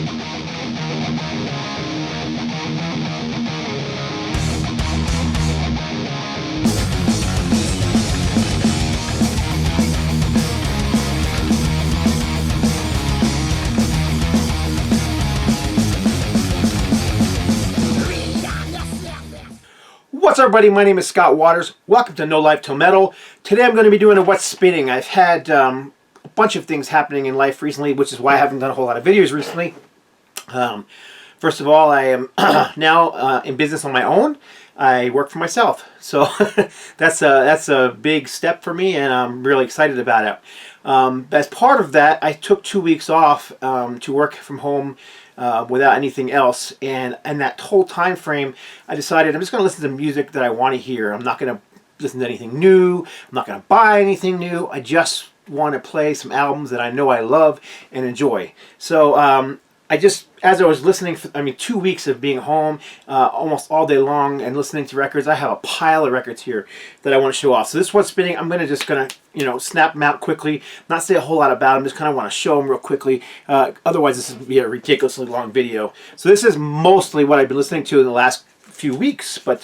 What's up, everybody? My name is Scott Waters. Welcome to No Life Till Metal. Today I'm going to be doing a What's Spinning. I've had a bunch of things happening in life recently, which is why I haven't done a whole lot of videos recently. First of all, I am now in business on my own. I work for myself, so that's a big step for me, and I'm really excited about it. As part of that, I took 2 weeks off to work from home without anything else, and that whole time frame, I decided I'm just going to listen to music that I want to hear. I'm not going to listen to anything new. I'm not going to buy anything new. I just want to play some albums that I know I love and enjoy. So as I was listening, 2 weeks of being home almost all day long and listening to records, I have a pile of records here that I want to show off. So this What's Spinning, I'm just gonna snap them out quickly, not say a whole lot about them, just kind of want to show them real quickly. Otherwise this would be a ridiculously long video. So this is mostly what I've been listening to in the last few weeks, but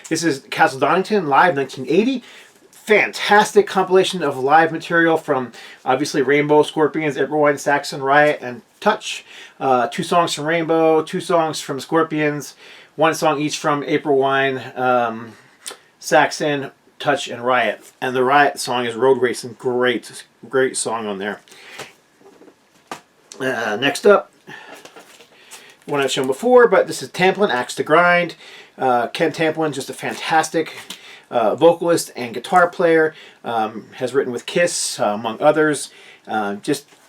this is Castle Donington Live 1980. Fantastic compilation of live material from obviously Rainbow, Scorpions, April Wine, Saxon, Riot, and Touch. 2 songs from Rainbow, 2 songs from Scorpions, 1 song each from April Wine, Saxon, Touch, and Riot. And the Riot song is Road Racing. Great song on there. Next up, one I've shown before, but this is Tamplin, Axe to Grind. Ken Tamplin, just a fantastic vocalist and guitar player. Has written with Kiss, among others.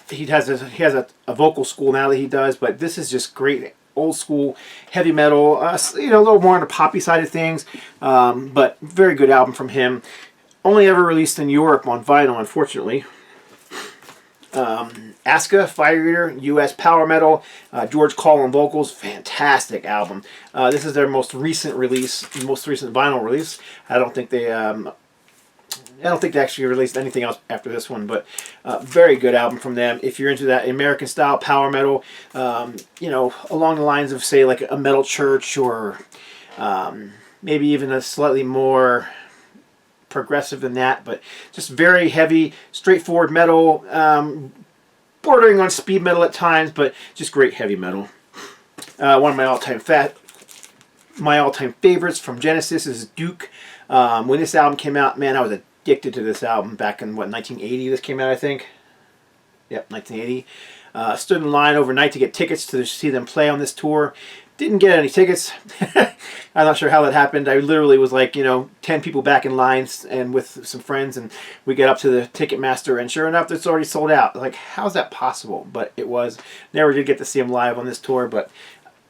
He has a vocal school now that he does, but this is just great old school heavy metal. A little more on the poppy side of things, but very good album from him. Only ever released in Europe on vinyl, unfortunately. Aska, Fire Eater, U.S. Power Metal, George Collin vocals, fantastic album. This is their most recent release, most recent vinyl release. I don't think they actually released anything else after this one, but very good album from them. If you're into that American style power metal, along the lines of, say, like a Metal Church, or maybe even a slightly more progressive than that, but just very heavy, straightforward metal, bordering on speed metal at times, but just great heavy metal. One of my all-time favorites from Genesis is Duke. When this album came out, man, I was addicted to this album back in, 1980 this came out, I think. Yep, 1980. Stood in line overnight to get tickets to see them play on this tour. Didn't get any tickets. I'm not sure how that happened. I literally was like, 10 people back in lines and with some friends, and we get up to the Ticketmaster, and sure enough, it's already sold out. Like, how's that possible? But it was. Never did get to see them live on this tour, but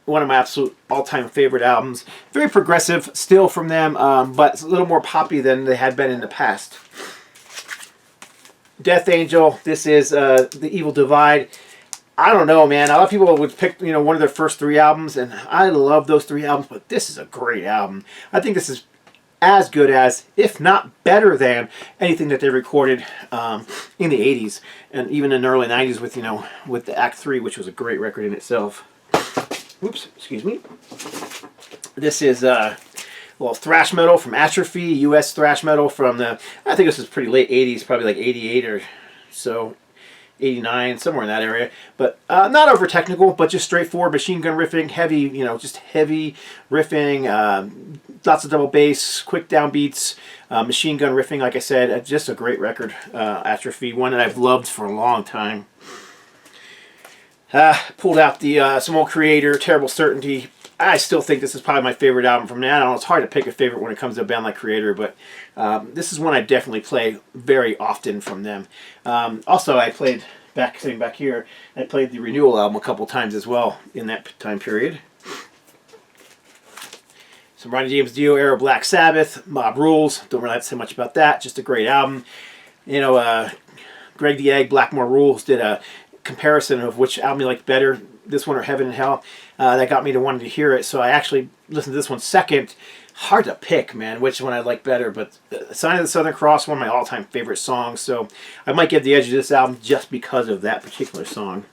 one of my absolute all-time favorite albums. Very progressive still from them, but it's a little more poppy than they had been in the past. Death Angel, this is The Evil Divide. I don't know, man. A lot of people would pick, one of their first 3 albums, and I love those 3 albums, but this is a great album. I think this is as good as, if not better than, anything that they recorded in the 80s, and even in the early 90s with, with the Act 3, which was a great record in itself. Oops, excuse me. This is a little thrash metal from Atrophy, U.S. thrash metal from I think this is pretty late 80s, probably like 88 or so. 89, somewhere in that area, but not over technical, but just straightforward machine gun riffing, heavy, just heavy riffing, lots of double bass, quick downbeats, machine gun riffing. Like I said, just a great record. Atrophy, one that I've loved for a long time. Pulled out the some old Creator, Terrible Certainty. I still think this is probably my favorite album from now. I don't know, it's hard to pick a favorite when it comes to a band like Creator, but this is one I definitely play very often from them. Also, I played, sitting back here, I played the Renewal album a couple times as well in that time period. Some Ronnie James Dio era Black Sabbath, Mob Rules. Don't really have to say much about that. Just a great album. Greg the Egg, Blackmore Rules, did a comparison of which album you liked better, this one or Heaven and Hell. That got me to wanting to hear it, so I actually listened to this one second. Hard to pick, man, which one I like better, but Sign of the Southern Cross, one of my all-time favorite songs, so I might give the edge of this album just because of that particular song.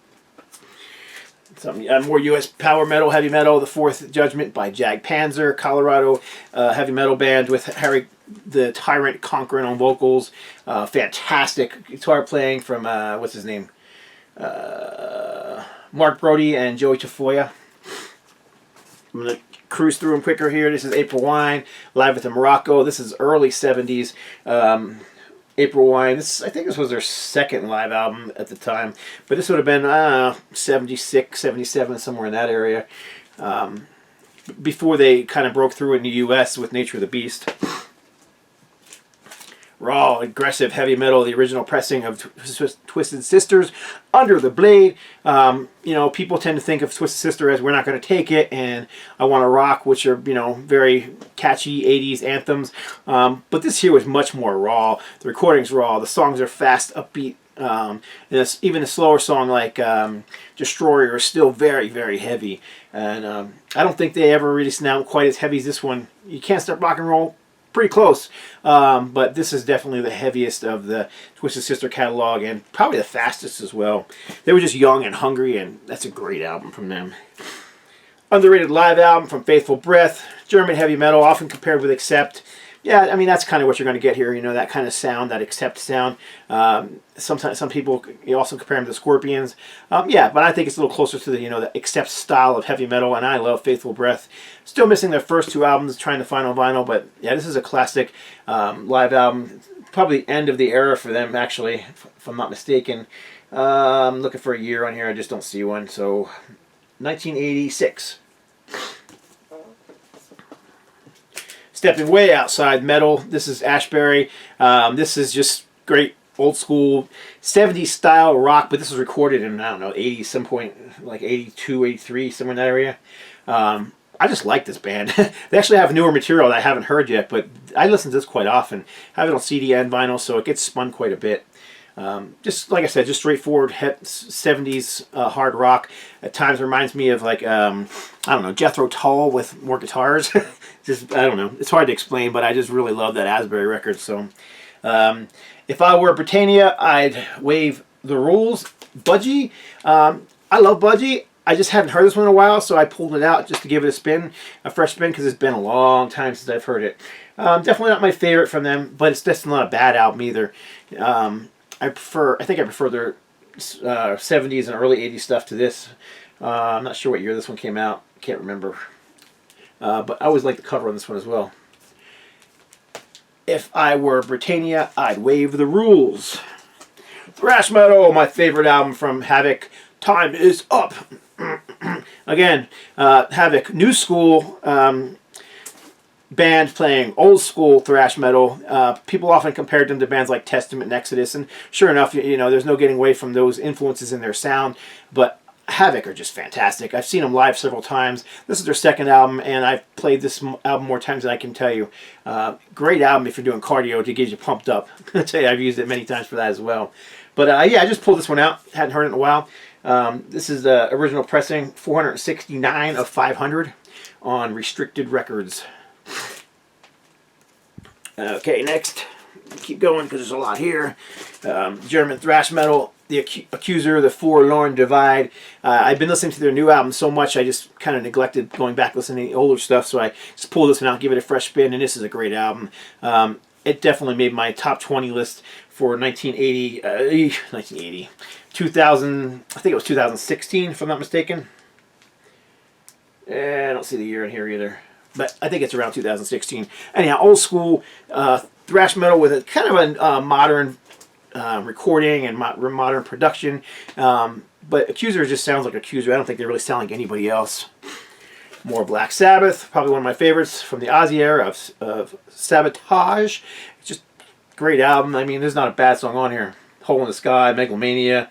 Some more U.S. power metal, heavy metal. The Fourth Judgment by Jag Panzer, Colorado heavy metal band with Harry the Tyrant Conquering on vocals. Fantastic guitar playing from what's his name, Mark Brody and Joey Tafoya. I'm gonna cruise through them quicker here. This is April Wine live at the Morocco. This is early '70s. April Wine. I think this was their second live album at the time, but this would have been 76, 77, somewhere in that area, before they kind of broke through in the U.S. with Nature of the Beast. Raw, aggressive heavy metal, the original pressing of Twisted Sisters, Under the Blade. You know, people tend to think of Twisted Sister as We're Not Going to Take It and I Want to Rock, which are, you know, very catchy 80s anthems. But this here was much more raw. The recording's raw. The songs are fast, upbeat. And even a slower song like Destroyer is still very, very heavy. And I don't think they ever really sound quite as heavy as this one. You Can't Stop Rock and Roll, pretty close, but this is definitely the heaviest of the Twisted Sister catalog and probably the fastest as well. They were just young and hungry, and that's a great album from them. Underrated live album from Faithful Breath, German heavy metal, often compared with Accept. Yeah, I mean, that's kind of what you're going to get here, you know, that kind of sound, that Accept sound. Sometimes some people also compare them to Scorpions. Yeah, but I think it's a little closer to the, you know, the Accept style of heavy metal, and I love Faithful Breath. Still missing their first two albums, trying to find on vinyl, but yeah, this is a classic live album. Probably the end of the era for them, actually, if I'm not mistaken. I'm looking for a year on here, I just don't see one, so 1986. Stepping way outside metal, this is Ashbury. This is just great old school 70s style rock, but this was recorded in, I don't know, 80s, some point, like 82, 83, somewhere in that area. I just like this band. They actually have newer material that I haven't heard yet, but I listen to this quite often. I have it on CD and vinyl, so it gets spun quite a bit. Just like I said, just straightforward 70s hard rock. At times reminds me of like, I don't know, Jethro Tull with more guitars. Just, I don't know. It's hard to explain, but I just really love that Asbury record. So if I were Britannia, I'd waive the rules. Budgie, I love Budgie. I just hadn't heard this one in a while, so I pulled it out just to give it a spin, a fresh spin, because it's been a long time since I've heard it. Definitely not my favorite from them, but it's just not a bad album either. I think I prefer their 70s and early 80s stuff to this. I'm not sure what year this one came out. Can't remember. But I always like the cover on this one as well. If I were Britannia, I'd waive the rules. Thrash metal, my favorite album from Havoc. Time is up. Again, Havoc, new school band playing old school thrash metal. People often compared them to bands like Testament and Exodus, and sure enough, you know, there's no getting away from those influences in their sound. But Havoc are just fantastic. I've seen them live several times. This is their second album, and I've played this album more times than I can tell you. Great album if you're doing cardio to get you pumped up. I tell you, I've used it many times for that as well. But yeah, I just pulled this one out. Hadn't heard it in a while. This is the original pressing, 469 of 500 on Restricted Records. Okay, next. Keep going because there's a lot here. German thrash metal, The Accuser, The Forlorn Divide. I've been listening to their new album so much I just kind of neglected going back listening to the older stuff, so I just pulled this one out, give it a fresh spin, and this is a great album. It definitely made my top 20 list for 1980, 2000, I think it was 2016 if I'm not mistaken. I don't see the year in here either, but I think it's around 2016. Anyhow, old school thrash metal with a kind of a modern recording and modern production. But Accuser just sounds like Accuser. I don't think they really sound like anybody else. More Black Sabbath, probably one of my favorites from the Ozzy era of Sabotage. It's just a great album. I mean, there's not a bad song on here. Hole in the Sky, Megalomania,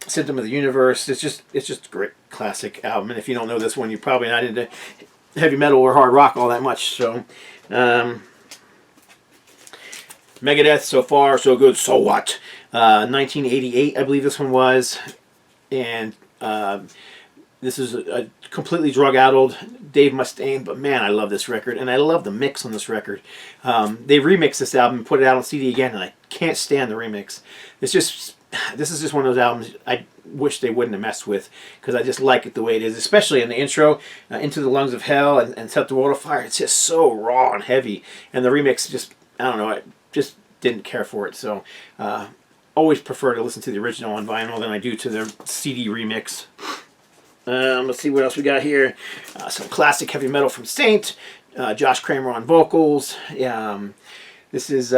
Symptom of the Universe. It's just a great classic album. And if you don't know this one, you're probably not into heavy metal or hard rock all that much. So, Megadeth, So Far, So Good, So What? 1988, I believe this one was. And this is a completely drug-addled Dave Mustaine, but man, I love this record, and I love the mix on this record. They remixed this album and put it out on CD again, and I can't stand the remix. It's just this is just one of those albums I wish they wouldn't have messed with, because I just like it the way it is, especially in the intro, Into the Lungs of Hell and Set the World Afire. It's just so raw and heavy, and the remix just, I don't know, I just didn't care for it. So always prefer to listen to the original on vinyl than I do to the CD remix. Let's see what else we got here. Some classic heavy metal from Saint. Josh Kramer on vocals. This is,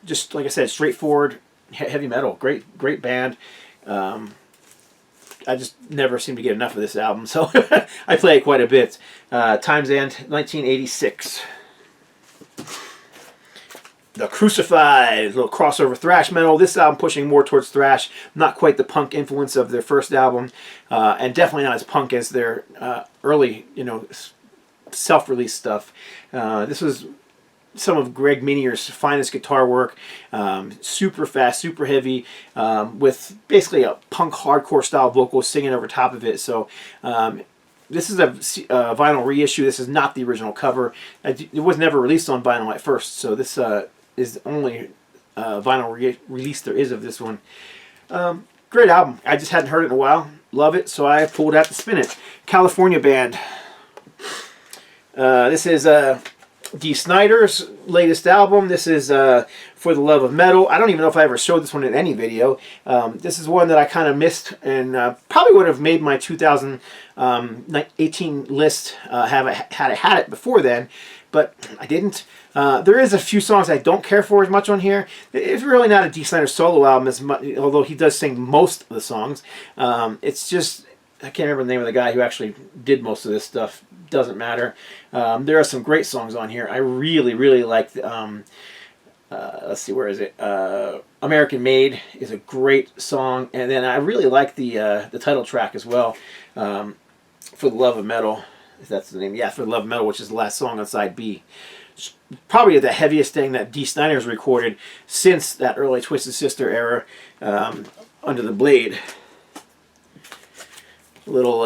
just like I said, straightforward heavy metal. Great band. I just never seem to get enough of this album, so I play it quite a bit. Time's End, 1986. The Crucified, little crossover thrash metal. This album pushing more towards thrash, not quite the punk influence of their first album, and definitely not as punk as their early, self-release stuff. This was some of Greg Minier's finest guitar work, super fast, super heavy, with basically a punk hardcore style vocal singing over top of it. So this is a vinyl reissue. This is not the original cover. It was never released on vinyl at first, so this is the only vinyl release there is of this one. Great album. I just hadn't heard it in a while. Love it, so I pulled out to spin it. California Band. This is Dee Snider's latest album. This is For the Love of Metal. I don't even know if I ever showed this one in any video. This is one that I kind of missed, and probably would have made my 2018 list had I had it before then, but I didn't. There is a few songs I don't care for as much on here. It's really not a Dee Snider solo album as much, although he does sing most of the songs. It's just, I can't remember the name of the guy who actually did most of this stuff. Doesn't matter. There are some great songs on here. I really like the, let's see, where is it? American Made is a great song, and then I really like the title track as well, For the Love of Metal, if that's the name. Yeah, For the Love of Metal, which is the last song on side B. It's probably the heaviest thing that Dee Snider's recorded since that early Twisted Sister era, Under the Blade. A little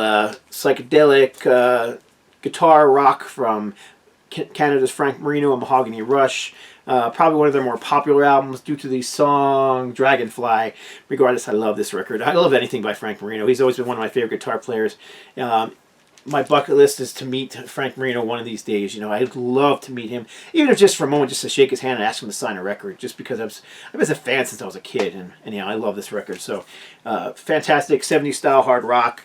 psychedelic guitar rock from Canada's Frank Marino and Mahogany Rush. Probably one of their more popular albums due to the song Dragonfly. Regardless, I love this record. I love anything by Frank Marino. He's always been one of my favorite guitar players. My bucket list is to meet Frank Marino one of these days. I'd love to meet him, even if just for a moment, just to shake his hand and ask him to sign a record, just because I've been a fan since I was a kid, and I love this record. So, fantastic 70s style hard rock,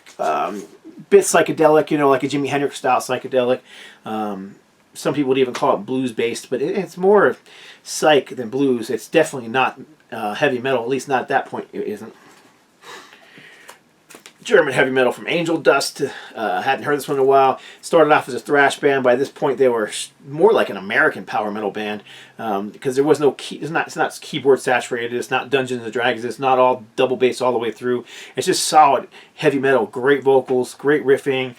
bit psychedelic, like a Jimi Hendrix style psychedelic. Some people would even call it blues based, but it's more psych than blues. It's definitely not heavy metal, at least not at that point it isn't. German heavy metal from Angel Dust. Hadn't heard this one in a while. Started off as a thrash band. By this point, they were more like an American power metal band, because there was no key. It's not keyboard saturated. It's not Dungeons and Dragons. It's not all double bass all the way through. It's just solid heavy metal. Great vocals, great riffing.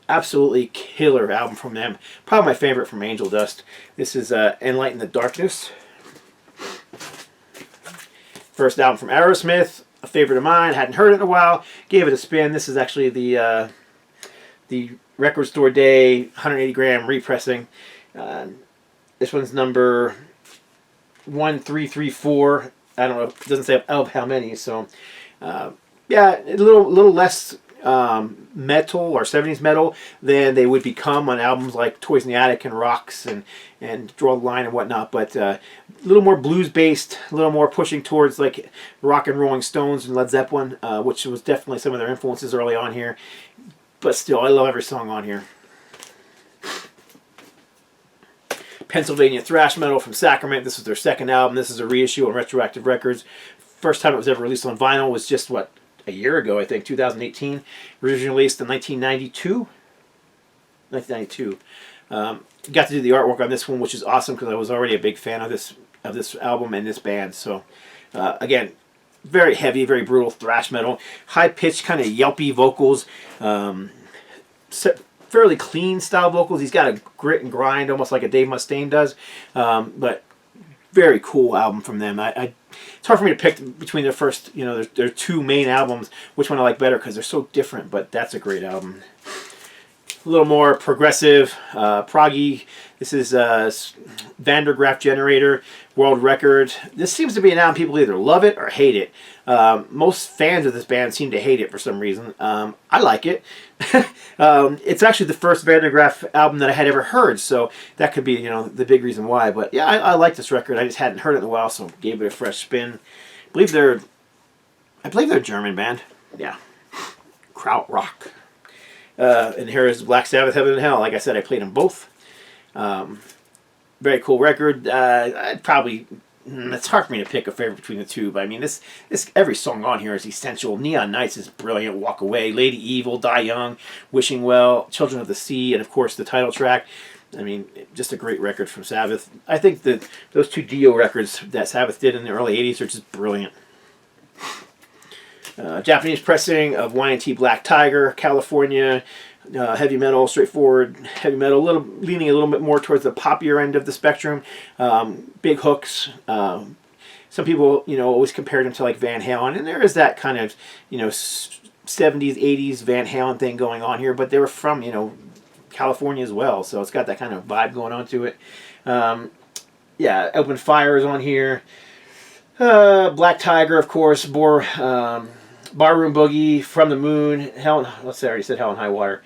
Absolutely killer album from them. Probably my favorite from Angel Dust. This is Enlighten the Darkness. First album from Aerosmith. A favorite of mine. Hadn't heard it in a while. Gave it a spin. This is actually the Record Store Day 180 gram repressing. This one's number 1334. I don't know. It doesn't say of how many. So yeah, a little less metal or 70s metal than they would become on albums like Toys in the Attic and Rocks and Draw the Line and whatnot, but a little more blues based, a little more pushing towards like rock and Rolling Stones and Led Zeppelin, which was definitely some of their influences early on here. But still, I love every song on here. Pennsylvania Thrash Metal from Sacrament. This was their second album. This is a reissue on Retroactive Records. First time it was ever released on vinyl was just, what, a year ago, I think, 2018. Originally released in 1992. 1992. Got to do the artwork on this one, which is awesome because I was already a big fan of this album and this band. So, again, very heavy, very brutal thrash metal. High-pitched, kind of yelpy vocals. Fairly clean style vocals. He's got a grit and grind, almost like a Dave Mustaine does. But very cool album from them. It's hard for me to pick between their first, their two main albums, which one I like better because they're so different. But that's a great album. little more progressive, proggy. This is Vandergraaf Generator, world record. This seems to be an album people either love it or hate it. Most fans of this band seem to hate it for some reason. I like it. It's actually the first Vandergraaf album that I had ever heard, so that could be, you know, the big reason why. But yeah, I like this record. I just hadn't heard it in a while, so gave it a fresh spin. I believe they're a German band. Yeah, krautrock. And here is Black Sabbath, Heaven and Hell. Like I said, I played them both. Very cool record. I'd probably, it's hard for me to pick a favorite between the two, but I mean, this every song on here is essential. Neon Nights is brilliant. Walk Away, Lady Evil, Die Young, Wishing Well, Children of the Sea, and of course the title track. I mean, just a great record from Sabbath. I think that those two Dio records that Sabbath did in the early 80s are just brilliant. Japanese pressing of Y&T Black Tiger, California, heavy metal, straightforward heavy metal, leaning a little bit more towards the poppier end of the spectrum. Big hooks. Some people, you know, always compared them to like Van Halen, and there is that kind of, you know, 70s, 80s Van Halen thing going on here, but they were from, you know, California as well, so it's got that kind of vibe going on to it. Yeah, Open Fire is on here. Black Tiger, of course, Barroom Boogie, From the Moon, let's say I already said Hell and High Water.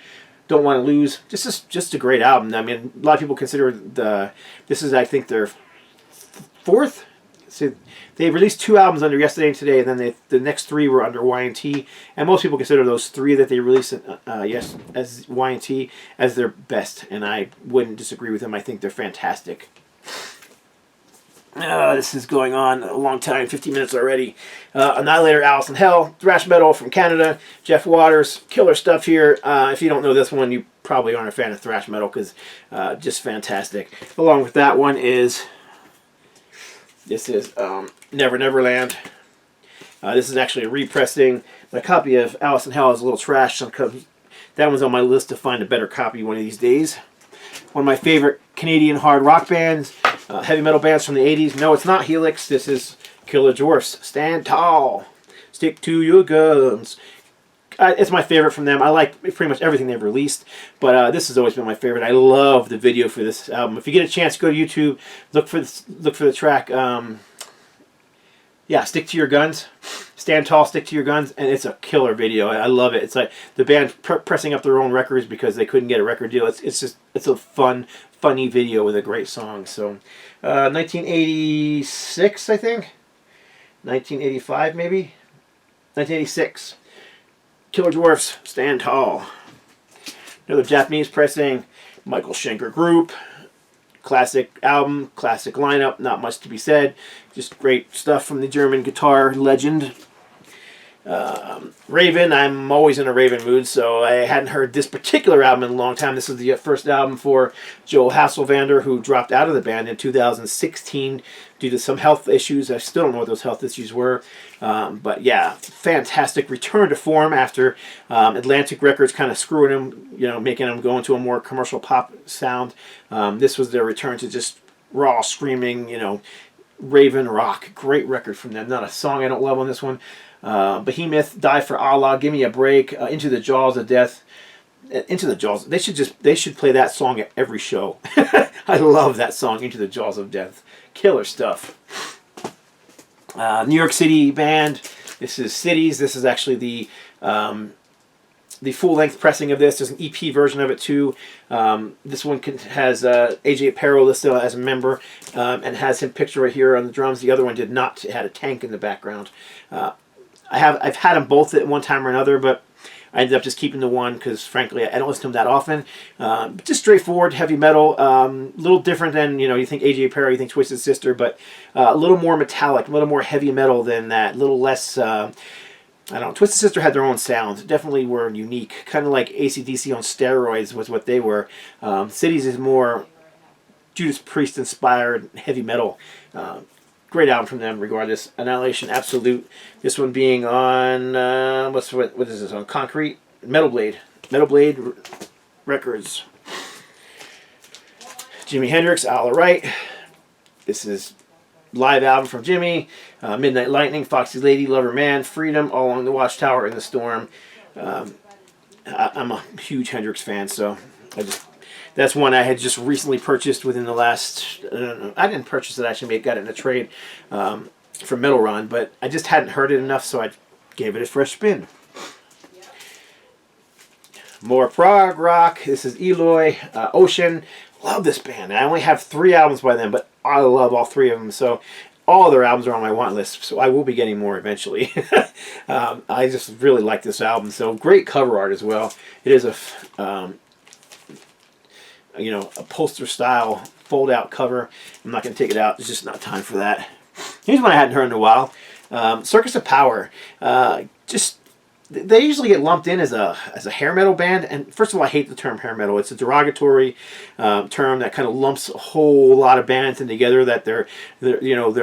Don't Want to Lose. Just a great album. I mean, a lot of people consider this is, I think, their fourth. So they released 2 albums under Yesterday and Today, and then the next 3 were under Y&T. And most people consider those 3 that they released as Y&T as their best, and I wouldn't disagree with them. I think they're fantastic. This is going on a long time, 15 minutes already. Annihilator, Alice in Hell, thrash metal from Canada, Jeff Waters, killer stuff here. If you don't know this one, you probably aren't a fan of thrash metal, because just fantastic. Along with that one is, this is Never Neverland. This is actually a repressing. My copy of Alice in Hell is a little trash. That one's on my list to find a better copy one of these days. One of my favorite Canadian hard rock bands, heavy metal bands from the 80s. No, it's not Helix. This is Killer Dwarfs. Stand Tall. Stick to Your Guns. It's my favorite from them. I like pretty much everything they've released, but this has always been my favorite. I love the video for this album. If you get a chance, go to YouTube, look for the track. Yeah, Stick to Your Guns. Stand Tall, Stick to Your Guns, and it's a killer video. I love it. It's like the band pressing up their own records because they couldn't get a record deal. It's a funny video with a great song. So, 1986, I think. 1985, maybe. 1986. Killer Dwarfs, Stand Tall. Another Japanese pressing, Michael Schenker Group. Classic album, classic lineup, not much to be said. Just great stuff from the German guitar legend. Raven, I'm always in a Raven mood, so I hadn't heard this particular album in a long time. This is the first album for Joel Hasselvander, who dropped out of the band in 2016 due to some health issues. I still don't know what those health issues were. But yeah, fantastic return to form after Atlantic Records kind of screwing him, you know, making him go into a more commercial pop sound. This was their return to just raw, screaming, you know, Raven rock. Great record from them. Not a song I don't love on this one. Behemoth, Die for Allah, Give Me a Break, Into the Jaws of Death. Into the Jaws. They should play that song at every show. I love that song, Into the Jaws of Death. Killer stuff. New York City band. This is Cities. This is actually the full-length pressing of this. There's an EP version of it too. This one has AJ Aparo listed as a member, and has him pictured right here on the drums. The other one did not. It had a tank in the background. I've had them both at one time or another, but I ended up just keeping the one because, frankly, I don't listen to them that often. Just straightforward, heavy metal. A little different than, you know, you think AJ Aparo, you think Twisted Sister, but a little more metallic, a little more heavy metal than that. A little less, I don't know. Twisted Sister had their own sound. Definitely were unique. Kind of like AC/DC on steroids was what they were. Cities is more Judas Priest-inspired heavy metal. Great album from them, regardless. Annihilation Absolute. This one being on, what is this, on Concrete? Metal Blade Records. Jimi Hendrix, All Right. This is live album from Jimmy. Midnight Lightning, Foxy Lady, Lover Man, Freedom, All Along the Watchtower, In the Storm. I'm a huge Hendrix fan, so that's one I had just recently purchased within the last. I didn't purchase it, actually. I got it in a trade from Metal Run, but I just hadn't heard it enough, so I gave it a fresh spin. More prog rock. This is Eloy, Ocean. Love this band. I only have 3 albums by them, but I love all 3 of them. So all their albums are on my want list. So I will be getting more eventually. I just really like this album. So great cover art as well. It is a a poster style fold out cover. I'm not going to take it out. There's just not time for that. Here's one I hadn't heard in a while. Circus of Power. They usually get lumped in as a hair metal band, and first of all, I hate the term hair metal. It's a derogatory term that kind of lumps a whole lot of bands in together, that they're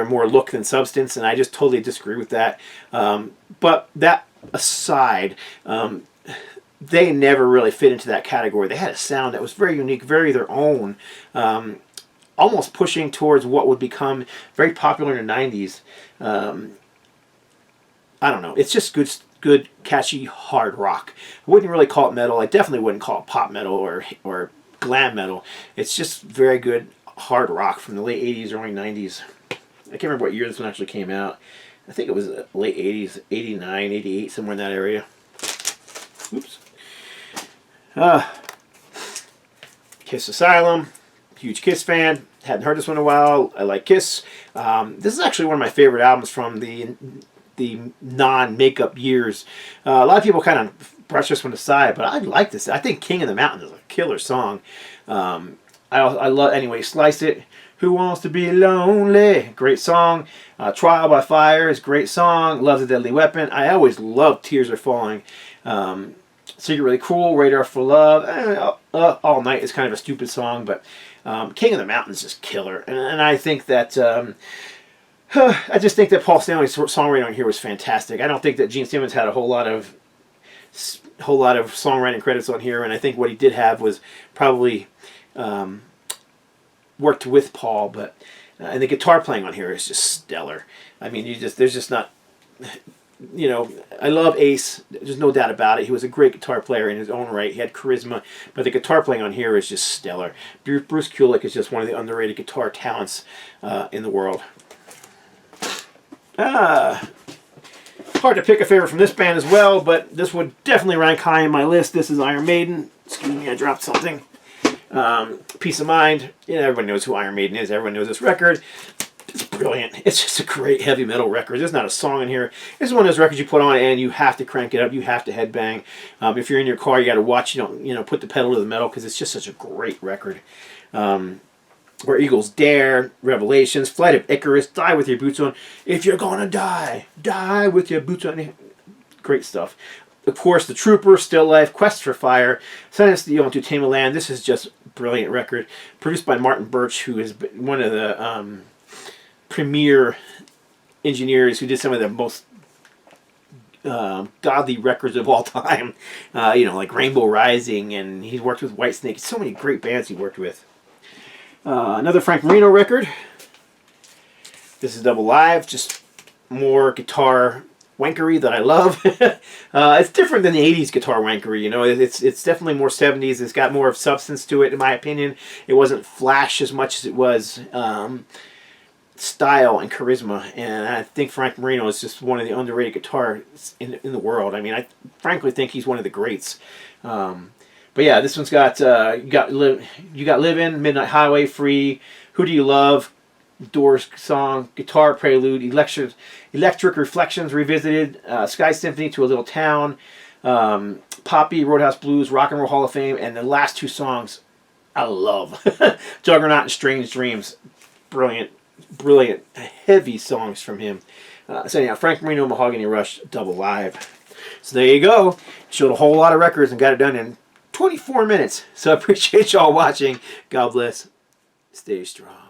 more look than substance, and I just totally disagree with that. But that aside, they never really fit into that category. They had a sound that was very unique, very their own, almost pushing towards what would become very popular in the 90s. I don't know. It's just good, catchy, hard rock. I wouldn't really call it metal. I definitely wouldn't call it pop metal or glam metal. It's just very good, hard rock from the late 80s, early 90s. I can't remember what year this one actually came out. I think it was late 80s, 89, 88, somewhere in that area. Oops. Kiss Asylum. Huge Kiss fan. Hadn't heard this one in a while. I like Kiss. This is actually one of my favorite albums from the non-makeup years. A lot of people kind of brush this one aside, but I like this. I think King of the Mountain is a killer song. I love, anyway, Slice It. Who Wants to Be Lonely? Great song. Trial by Fire is a great song. Love's a Deadly Weapon. I always love Tears Are Falling. Secret Really Cool. Radar for Love. All Night is kind of a stupid song, but King of the Mountain is just killer. And I think that I just think that Paul Stanley's songwriting on here was fantastic. I don't think that Gene Simmons had a whole lot of songwriting credits on here, and I think what he did have was probably worked with Paul, but and the guitar playing on here is just stellar. I mean, there's just not, I love Ace. There's no doubt about it. He was a great guitar player in his own right. He had charisma, but the guitar playing on here is just stellar. Bruce Kulick is just one of the underrated guitar talents in the world. Hard to pick a favorite from this band as well, but this would definitely rank high in my list. This is Iron Maiden. Excuse me, I dropped something. Peace of Mind. Everyone knows who Iron Maiden is. Everyone knows this record. It's brilliant. It's just a great heavy metal record. There's not a song in here. This is one of those records you put on and you have to crank it up. You have to headbang. If you're in your car, you got to watch. Put the pedal to the metal because it's just such a great record. Where Eagles Dare, Revelations, Flight of Icarus, Die With Your Boots On. If you're gonna die, die with your boots on. Great stuff. Of course, The Trooper, Still Life, Quest for Fire, Sentence to Tame a Land. This is just a brilliant record. Produced by Martin Birch, who is one of the premier engineers who did some of the most godly records of all time. Like Rainbow Rising, and he's worked with Whitesnake. So many great bands he worked with. Another Frank Marino record. This is Double Live, just more guitar wankery that I love. It's different than the 80s guitar wankery, it's definitely more 70s. It's got more of substance to it, in my opinion. It wasn't flash as much as it was style and charisma, and I think Frank Marino is just one of the underrated guitarists in the world. I mean, I frankly think he's one of the greats. But yeah, this one's got you got Livin', Midnight Highway, Free, Who Do You Love, Doors song, Guitar Prelude, Electric Reflections Revisited, Sky Symphony to a Little Town, Poppy, Roadhouse Blues, Rock and Roll Hall of Fame, and the last 2 songs I love. Juggernaut and Strange Dreams. Brilliant, heavy songs from him. So anyhow, Frank Marino, Mahogany Rush, Double Live. So there you go. Showed a whole lot of records and got it done in 24 minutes. So I appreciate y'all watching. God bless. Stay strong.